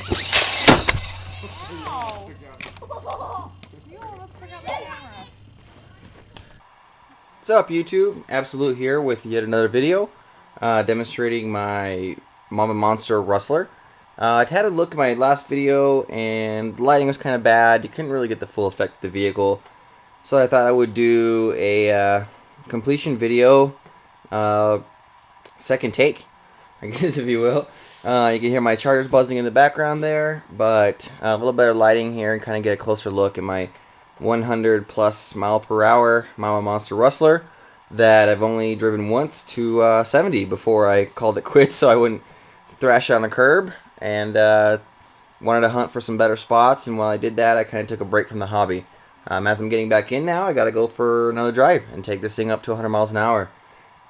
Ow. You almost took out my camera. What's up, YouTube? AbSoLooT here with yet another video demonstrating my Mamba Monster Rustler. I'd had a look at my last video and the lighting was kind of bad. You couldn't really get the full effect of the vehicle. So I thought I would do a completion video, second take, I guess, if you will. You can hear my chargers buzzing in the background there, but a little better lighting here and kind of get a closer look at my 100 plus mile per hour Mamba Monster Rustler that I've only driven once to 70 before I called it quits so I wouldn't thrash it on a curb, and wanted to hunt for some better spots. And while I did that, I kind of took a break from the hobby. As I'm getting back in now, I got to go for another drive and take this thing up to 100 miles an hour.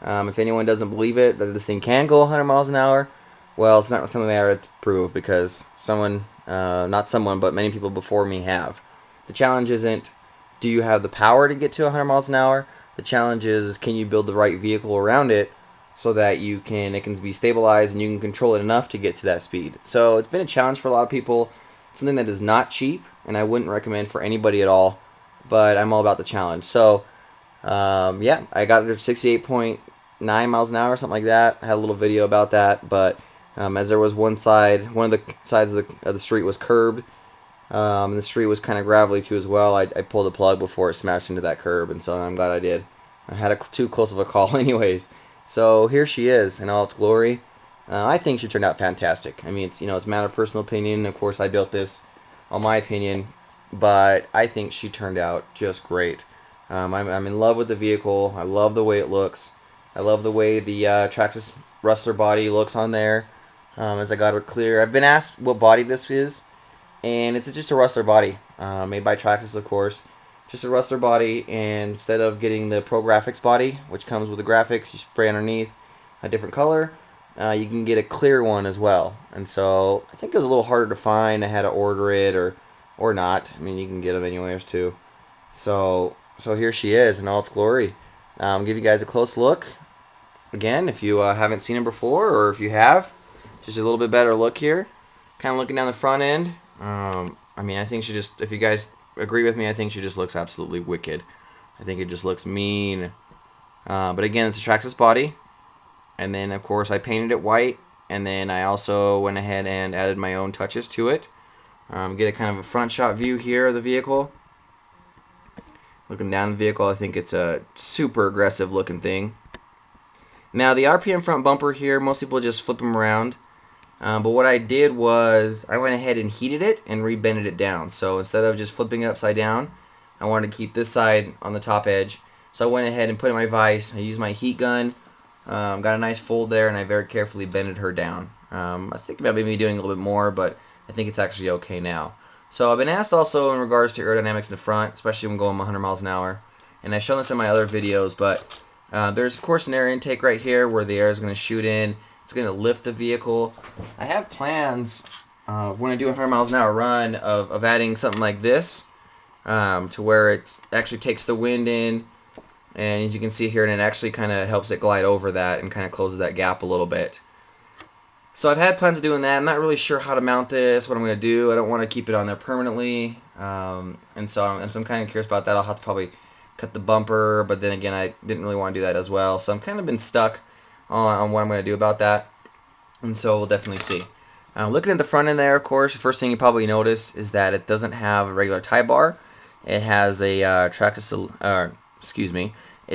If anyone doesn't believe it, that this thing can go 100 miles an hour, well, it's not something I have to prove, because someone, not someone, but many people before me have. The challenge isn't, do you have the power to get to 100 miles an hour? The challenge is, can you build the right vehicle around it so that it can be stabilized and you can control it enough to get to that speed. So it's been a challenge for a lot of people. Something that is not cheap, and I wouldn't recommend for anybody at all, but I'm all about the challenge. So yeah, I got there 68.9 miles an hour, something like that. I had a little video about that, but as there was one of the sides of the street was curbed, the street was kind of gravelly too as well. I pulled the plug before it smashed into that curb, and so I'm glad I did. I had too close of a call anyways. So here she is in all its glory. I think she turned out fantastic. I mean, it's a matter of personal opinion. Of course, I built this on my opinion, but I think she turned out just great. I'm in love with the vehicle. I love the way it looks. I love the way the Traxxas Rustler body looks on there. As I got it clear, I've been asked what body this is, and it's just a Rustler body, made by Traxxas, of course. Just a Rustler body, and instead of getting the Pro Graphics body, which comes with the graphics, you spray underneath a different color, you can get a clear one as well. And so I think it was a little harder to find. I had to order it or not. I mean, you can get them anywhere too. So here she is in all its glory. I'll give you guys a close look. Again, if you haven't seen her before, or if you have, just a little bit better look here. Kind of looking down the front end. I mean, I think she just, if you guys agree with me, I think she just looks absolutely wicked. I think it just looks mean. But again, it's a Traxxas body. And then, of course, I painted it white. And then I also went ahead and added my own touches to it. Get a kind of a front shot view here of the vehicle. Looking down the vehicle, I think it's a super aggressive looking thing. Now, the RPM front bumper here, most people just flip them around. But what I did was I went ahead and heated it and rebended it down. So instead of just flipping it upside down, I wanted to keep this side on the top edge. So I went ahead and put in my vise. I used my heat gun, got a nice fold there, and I very carefully bended her down. I was thinking about maybe doing a little bit more, but I think it's actually okay now. So I've been asked also in regards to aerodynamics in the front, especially when going 100 miles an hour. And I've shown this in my other videos, but there's of course an air intake right here where the air is going to shoot in. It's going to lift the vehicle. I have plans when I do a 100 miles an hour run of adding something like this to where it actually takes the wind in, and as you can see here, and it actually kind of helps it glide over that and kind of closes that gap a little bit. So I've had plans of doing that. I'm not really sure how to mount this, what I'm going to do. I don't want to keep it on there permanently, and so I'm kind of curious about that. I'll have to probably cut the bumper, but then again, I didn't really want to do that as well. So I'm kind of been stuck on what I'm going to do about that, and so we'll definitely see. Looking at the front end there, of course, the first thing you probably notice is that it doesn't have a regular tie bar. It has a it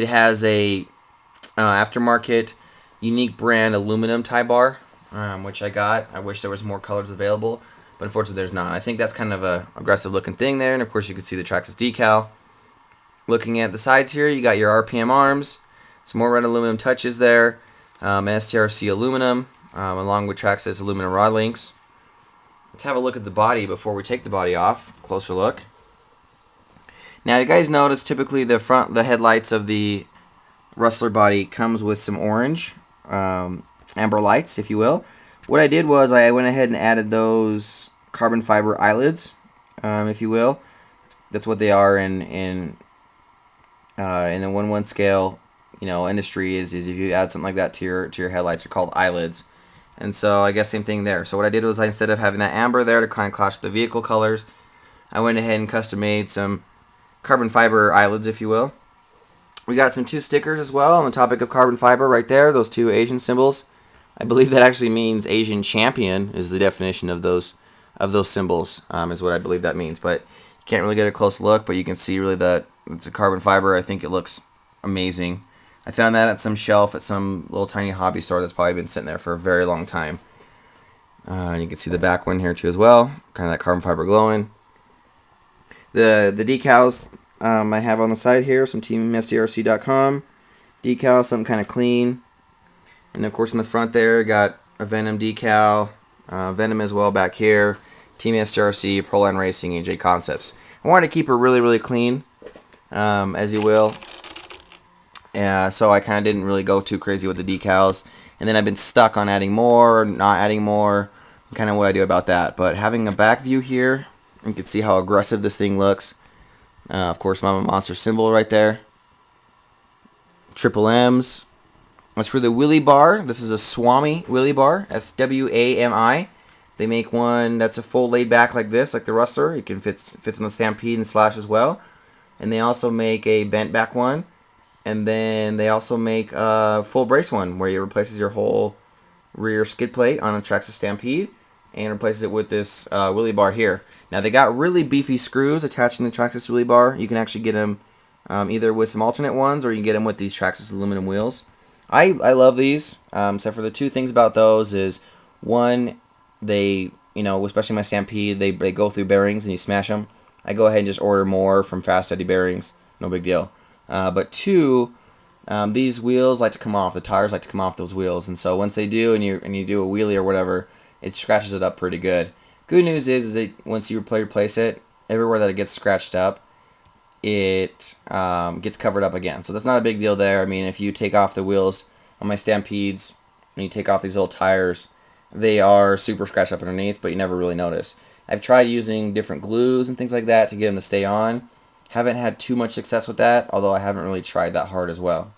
has a aftermarket unique brand aluminum tie bar, which I got. I wish there was more colors available, but unfortunately there's not. I think that's kind of a aggressive looking thing there, and of course you can see the Traxxas decal. Looking at the sides here, you got your RPM arms, some more red aluminum touches there. STRC aluminum, along with Traxxas aluminum rod links. Let's have a look at the body before we take the body off. Closer look. Now, you guys notice typically the headlights of the Rustler body comes with some orange, amber lights, if you will. What I did was I went ahead and added those carbon fiber eyelids, if you will. That's what they are in the 1/1 scale. Industry is if you add something like that to your headlights, they're called eyelids. And so I guess same thing there. So what I did was instead of having that amber there to kind of clash with the vehicle colors, I went ahead and custom made some carbon fiber eyelids, if you will. We got some 2 stickers as well on the topic of carbon fiber right there, those 2 Asian symbols. I believe that actually means Asian champion is the definition of those symbols, is what I believe that means. But you can't really get a close look, but you can see really that it's a carbon fiber. I think it looks amazing. I found that at some shelf at some little tiny hobby store that's probably been sitting there for a very long time. And you can see the back one here too as well, kind of that carbon fiber glowing. The decals I have on the side here, some teamsdrc.com decals, something kind of clean. And of course in the front there, got a Venom decal, Venom as well back here, Team SDRC, Proline Racing, and J Concepts. I wanted to keep her really, really clean, as you will. So I kind of didn't really go too crazy with the decals. And then I've been stuck on adding more, not adding more, kind of what I do about that. But having a back view here, you can see how aggressive this thing looks. Of course, Mamba Monster symbol right there. Triple M's. As for the Wheelie Bar, this is a Swami Wheelie Bar, SWAMI. They make one that's a full laid back like this, like the Rustler. It can fits on the Stampede and Slash as well. And they also make a bent back one. And then they also make a full brace one where it replaces your whole rear skid plate on a Traxxas Stampede and replaces it with this Wheelie Bar here. Now they got really beefy screws attached in the Traxxas Wheelie Bar. You can actually get them either with some alternate ones or you can get them with these Traxxas aluminum wheels. I love these, except for the 2 things about those is, one, they, especially my Stampede, they go through bearings and you smash them. I go ahead and just order more from Fast Eddie Bearings, no big deal. But 2, these wheels like to come off, the tires like to come off those wheels, and so once they do and you do a wheelie or whatever, it scratches it up pretty good. Good news is that once you replace it, everywhere that it gets scratched up, it gets covered up again. So that's not a big deal there. I mean, if you take off the wheels on my Stampedes and you take off these little tires, they are super scratched up underneath, but you never really notice. I've tried using different glues and things like that to get them to stay on. Haven't had too much success with that, although I haven't really tried that hard as well.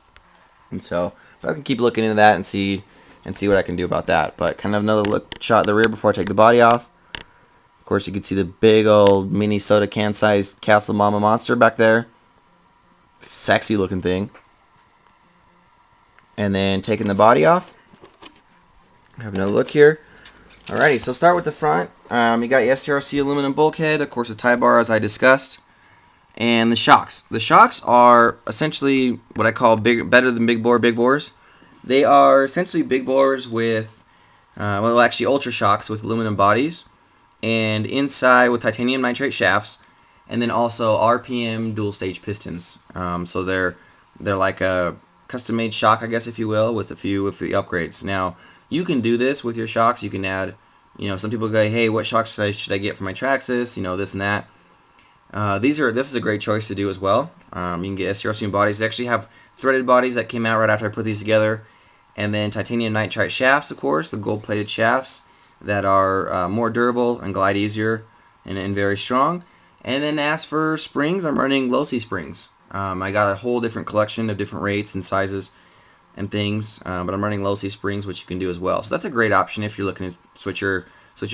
And so, but I can keep looking into that and see what I can do about that. But kind of another shot at the rear before I take the body off. Of course, you can see the big old mini soda can size Castle Mamba Monster back there. Sexy looking thing. And then taking the body off. Have another look here. Alrighty, so start with the front. You got your STRC aluminum bulkhead, of course, a tie bar as I discussed. And the shocks. The shocks are essentially what I call better than big bores. They are essentially big bores with, well, actually ultra shocks with aluminum bodies, and inside with titanium nitrate shafts, and then also RPM dual stage pistons. So they're like a custom made shock, I guess, if you will, with the upgrades. Now you can do this with your shocks. You can add, some people go, hey, what shocks should I get for my Traxxas? This and that. This is a great choice to do as well. You can get STRC bodies. They actually have threaded bodies that came out right after I put these together. And then titanium nitride shafts, of course, the gold-plated shafts that are more durable and glide easier and very strong. And then as for springs, I'm running low-C springs. I got a whole different collection of different rates and sizes and things, but I'm running low-C springs, which you can do as well. So that's a great option if you're looking to switch your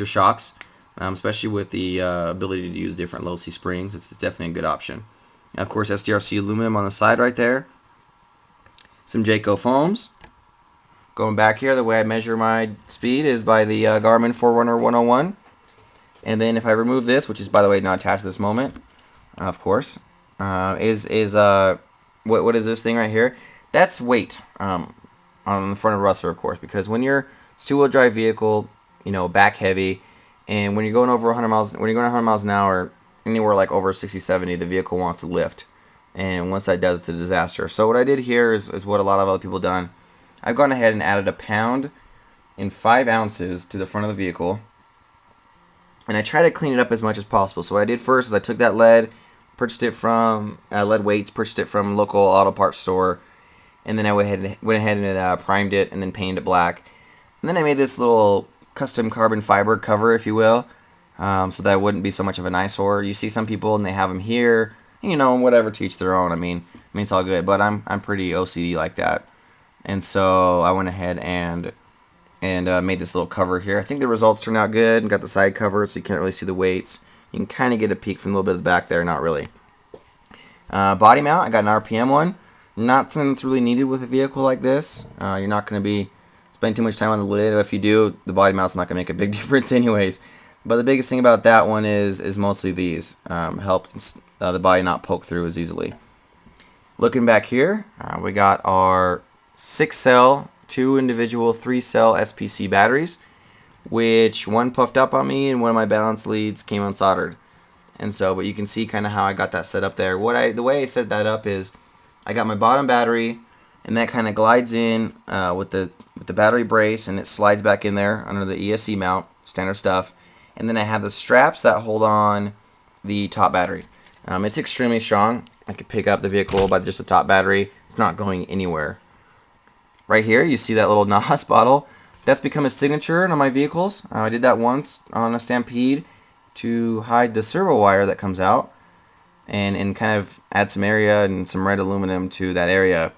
shocks. Especially with the ability to use different low-C springs. It's definitely a good option. Now, of course, SDRC aluminum on the side right there. Some Jayco foams. Going back here, the way I measure my speed is by the Garmin Forerunner 101. And then if I remove this, which is, by the way, not attached at this moment, of course, what is this thing right here? That's weight on the front of the Rustler, of course, because when you're two-wheel drive vehicle, back heavy, and when you're going over 100 miles, 100 miles an hour, anywhere like over 60, 70, the vehicle wants to lift. And once that does, it's a disaster. So what I did here is what a lot of other people have done. I've gone ahead and added 1 pound and 5 ounces to the front of the vehicle. And I try to clean it up as much as possible. So what I did first is I took that lead, purchased it from lead weights, purchased it from a local auto parts store. And then I went ahead and primed it and then painted it black. And then I made this little custom carbon fiber cover, if you will, so that it wouldn't be so much of an eyesore. You see some people and they have them here, whatever, to each their own. I mean it's all good, but I'm pretty OCD like that, and so I went ahead and and made this little cover here. I think the results turned out good. Got the side cover so you can't really see the weights. You can kind of get a peek from a little bit of the back there, not really. Body mount, I got an RPM one. Not something that's really needed with a vehicle like this. You're not going to be spending too much time on the lid. If you do, the body mount's not going to make a big difference anyways. But the biggest thing about that one is mostly these. Help the body not poke through as easily. Looking back here, we got our 6-cell, 2 individual 3-cell SPC batteries, which one puffed up on me and one of my balance leads came unsoldered. And so, but you can see kind of how I got that set up there. The way I set that up is I got my bottom battery, and that kind of glides in with the battery brace, and it slides back in there under the ESC mount, standard stuff. And then I have the straps that hold on the top battery. It's extremely strong. I could pick up the vehicle by just the top battery. It's not going anywhere. Right here, you see that little NOS bottle. That's become a signature on my vehicles. I did that once on a Stampede to hide the servo wire that comes out and kind of add some area and some red aluminum to that area.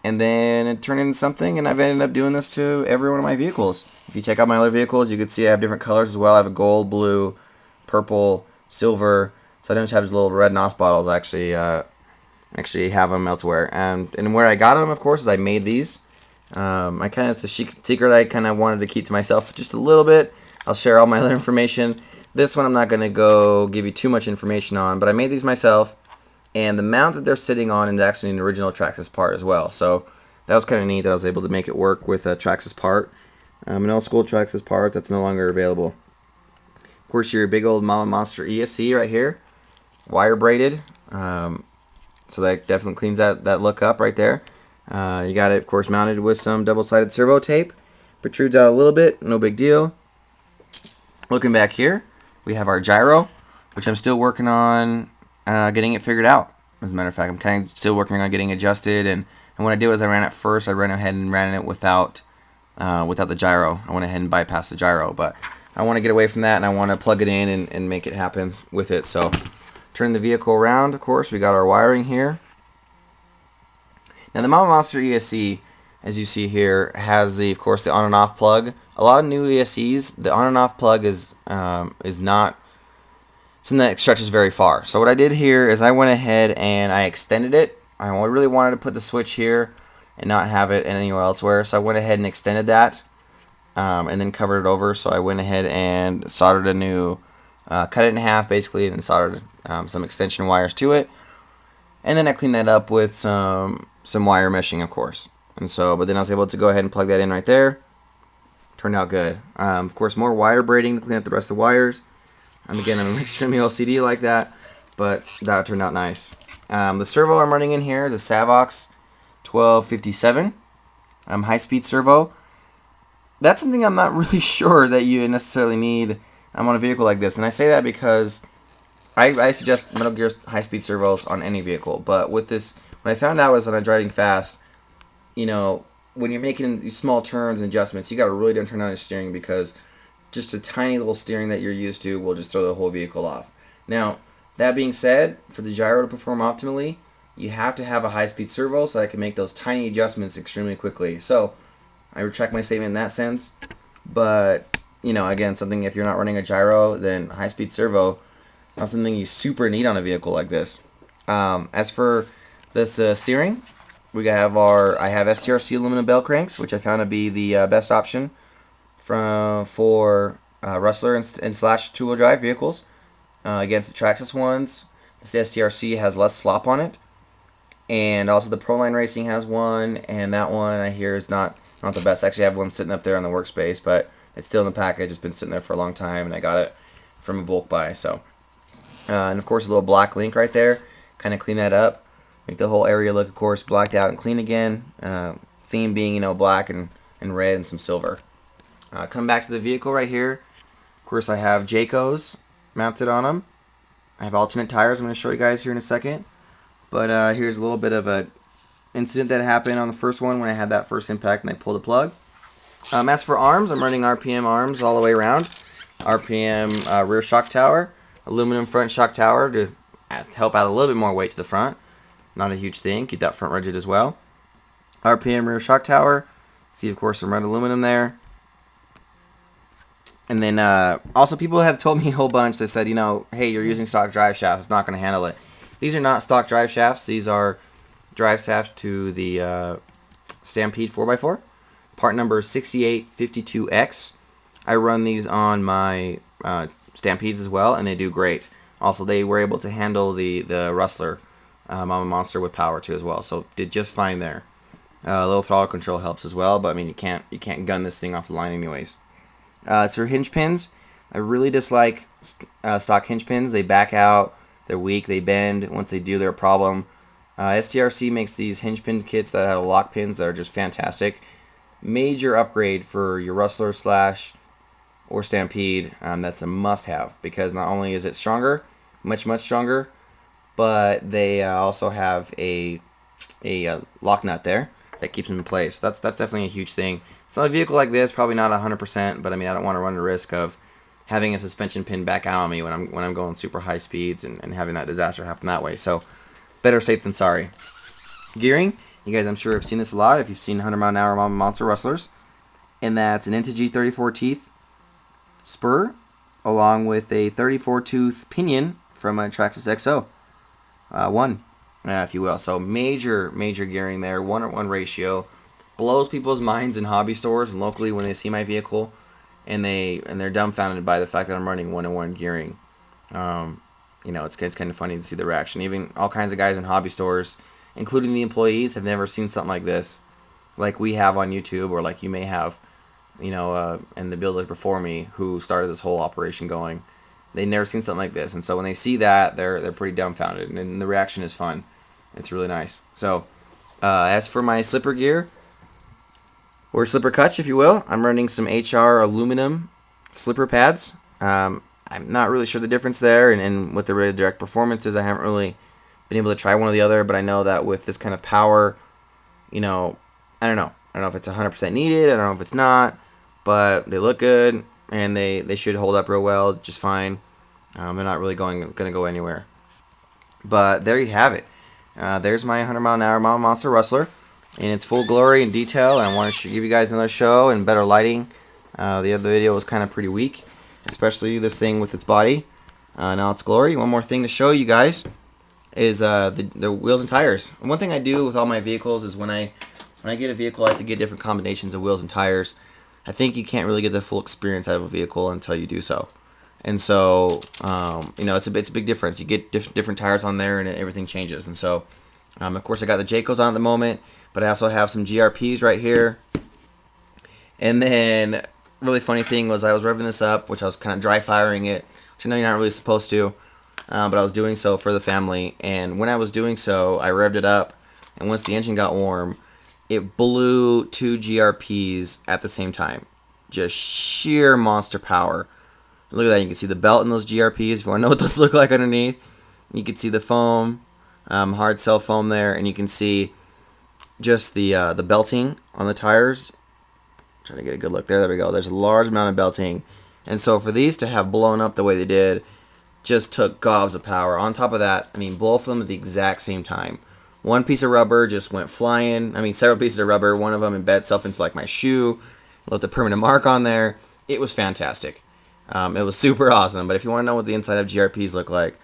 And then it turned into something, and I've ended up doing this to every one of my vehicles. If you check out my other vehicles, you can see I have different colors as well. I have a gold, blue, purple, silver. So I don't just have these little red NOS bottles. I actually have them elsewhere. And where I got them, of course, is I made these. It's a secret I kind of wanted to keep to myself just a little bit. I'll share all my other information. This one I'm not going to go give you too much information on, but I made these myself. And the mount that they're sitting on is actually an original Traxxas part as well. So that was kind of neat that I was able to make it work with a Traxxas part. An old school Traxxas part that's no longer available. Of course, your big old Mamba Monster ESC right here. Wire braided. So that definitely cleans that look up right there. You got it, of course, mounted with some double-sided servo tape. Protrudes out a little bit, no big deal. Looking back here, we have our gyro, which I'm still working on getting it figured out. As a matter of fact, I'm kind of still working on getting adjusted. And what I did was I ran it first. I ran ahead and ran it without the gyro. I went ahead and bypassed the gyro, but I want to get away from that, and I want to plug it in and make it happen with it. So turn the vehicle around, of course. We got our wiring here. Now the Mamba Monster ESC, as you see here, has of course the on and off plug. A lot of new ESCs, the on and off plug is not something that stretches very far. So what I did here is I went ahead and I extended it. I really wanted to put the switch here and not have it anywhere elsewhere. So I went ahead and extended that and then covered it over. So I went ahead and soldered a new, cut it in half basically, and then soldered some extension wires to it. And then I cleaned that up with some wire meshing, of course. And so, but then I was able to go ahead and plug that in right there. Turned out good. Of course, more wire braiding to clean up the rest of the wires. Again, I'm extremely OCD like that, but that turned out nice. The servo I'm running in here is a Savox 1257 high-speed servo. That's something I'm not really sure that you necessarily need on a vehicle like this. And I say that because I suggest Metal Gear high-speed servos on any vehicle. But with this, what I found out was that I'm driving fast, you know, when you're making these small turns and adjustments, you got to really don't turn on your steering, because just a tiny little steering that you're used to will just throw the whole vehicle off. Now, that being said, for the gyro to perform optimally, you have to have a high-speed servo so I can make those tiny adjustments extremely quickly. So, I retract my statement in that sense. But, you know, again, something, if you're not running a gyro, then high-speed servo, not something you super need on a vehicle like this. As for this steering, I have STRC aluminum bell cranks, which I found to be the best option for Rustler and slash two-wheel drive vehicles against the Traxxas ones. This STRC has less slop on it, and also the Proline Racing has one, and that one I hear is not the best. Actually, I have one sitting up there on the workspace, but it's still in the package. It's been sitting there for a long time, and I got it from a bulk buy. So, and of course, a little black link right there. Kind of clean that up, make the whole area look, of course, blacked out and clean again. Theme being, you know, black and red and some silver. Come back to the vehicle right here. Of course, I have Jaycos mounted on them. I have alternate tires I'm going to show you guys here in a second. But here's a little bit of a incident that happened on the first one when I had that first impact and I pulled the plug. As for arms, I'm running RPM arms all the way around. RPM rear shock tower, aluminum front shock tower to help out a little bit more weight to the front. Not a huge thing. Keep that front rigid as well. RPM rear shock tower. See, of course, some red aluminum there. And then also people have told me a whole bunch. They said, you know, hey, you're using stock drive shafts. It's not going to handle it. These are not stock drive shafts. These are drive shafts to the Stampede 4x4. Part number 6852X. I run these on my Stampedes as well, and they do great. Also, they were able to handle the Rustler Mamba Monster with power too as well. So did just fine there. Low throttle control helps as well, but I mean you can't gun this thing off the line anyways. As for hinge pins, I really dislike stock hinge pins. They back out, they're weak, they bend. Once they do, they're a problem. STRC makes these hinge pin kits that have lock pins that are just fantastic. Major upgrade for your Rustler slash or Stampede. That's a must-have because not only is it stronger, much stronger, but they also have a lock nut there that keeps them in place. That's definitely a huge thing. So a vehicle like this, probably not 100%, but I mean I don't want to run the risk of having a suspension pin back out on me when I'm going super high speeds and having that disaster happen that way. So better safe than sorry. Gearing, you guys I'm sure have seen this a lot if you've seen 100-mile-an-hour Mamba Monster Rustlers, and that's an NTG 34 teeth spur along with a 34 tooth pinion from a Traxxas XO 1, if you will. So major gearing there, 1:1 ratio. Blows people's minds in hobby stores and locally when they see my vehicle, and they're dumbfounded by the fact that I'm running 1:1 gearing. You know, it's kind of funny to see the reaction. Even all kinds of guys in hobby stores, including the employees, have never seen something like this, like we have on YouTube, or like you may have, you know, and the builders before me who started this whole operation going. They've never seen something like this, and so when they see that, they're pretty dumbfounded, and the reaction is fun. It's really nice. So, as for my slipper gear, or slipper cuts, if you will, I'm running some HR aluminum slipper pads. I'm not really sure the difference there, and with the really direct performances, I haven't really been able to try one or the other, but I know that with this kind of power, you know, I don't know if it's 100% needed, I don't know if it's not, but they look good, and they should hold up real well, just fine. They're not really going to go anywhere. But there you have it. There's my 100-mile-an-hour Mamba Monster Rustler in its full glory and detail. I want to give you guys another show and better lighting. The other video was kind of pretty weak, especially this thing with its body. Now its glory. One more thing to show you guys is the wheels and tires. And one thing I do with all my vehicles is when I get a vehicle, I like to get different combinations of wheels and tires. I think you can't really get the full experience out of a vehicle until you do so. And so, you know, it's a big difference. You get different tires on there, and everything changes. And so, of course, I got the Jaycos on at the moment, but I also have some GRPs right here. And then, really funny thing was I was revving this up, which I was kind of dry firing it, which I know you're not really supposed to, but I was doing so for the family. And when I was doing so, I revved it up, and once the engine got warm, it blew 2 GRPs at the same time. Just sheer monster power. Look at that. You can see the belt in those GRPs. If you want to know what those look like underneath, you can see the foam, hard cell foam there, and you can see just the belting on the tires. Trying to get a good look there. There we go. There's a large amount of belting. And so for these to have blown up the way they did, just took gobs of power. On top of that, I mean, both of them at the exact same time. One piece of rubber just went flying. I mean, several pieces of rubber. One of them embedded itself into like my shoe, left a permanent mark on there. It was fantastic. It was super awesome. But if you want to know what the inside of GRPs look like,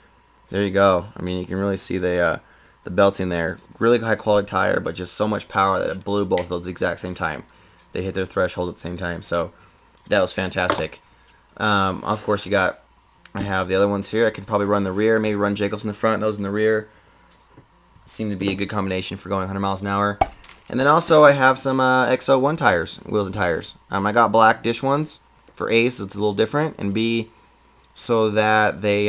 there you go. I mean, you can really see the belting there. Really high quality tire, but just so much power that it blew both of those at the exact same time. They hit their threshold at the same time. So that was fantastic. Of course, I have the other ones here. I could probably run the rear, maybe run Jacobs in the front, those in the rear. Seem to be a good combination for going 100 miles an hour. And then also I have some XO1 tires, wheels and tires. I got black dish ones for A, so it's a little different, and B, so that they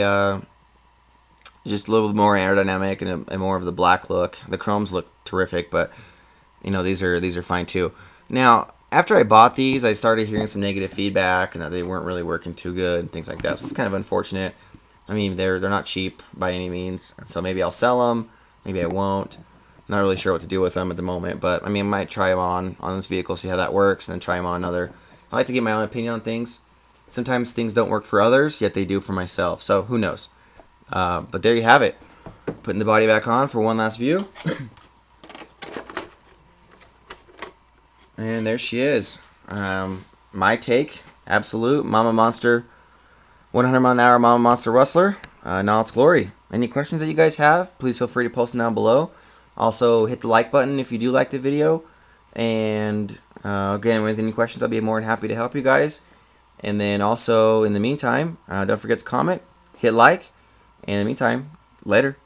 just a little bit more aerodynamic and more of the black look. The chromes look terrific, but you know, these are fine too. Now, after I bought these, I started hearing some negative feedback and that they weren't really working too good and things like that. So it's kind of unfortunate. I mean, they're not cheap by any means, so maybe I'll sell them, maybe I won't. Not really sure what to do with them at the moment, but I mean, I might try them on this vehicle, see how that works, and then try them on another. I like to get my own opinion on things. Sometimes things don't work for others, yet they do for myself. So who knows? But there you have it. Putting the body back on for one last view. And there she is. My take AbSoLooT, Mamba Monster, 100 mile an hour Mamba Monster Rustler. Now it's glory. Any questions that you guys have, please feel free to post them down below. Also, hit the like button if you do like the video. And again, with any questions, I'll be more than happy to help you guys. And then also, in the meantime, don't forget to comment, hit like. And in the meantime, later.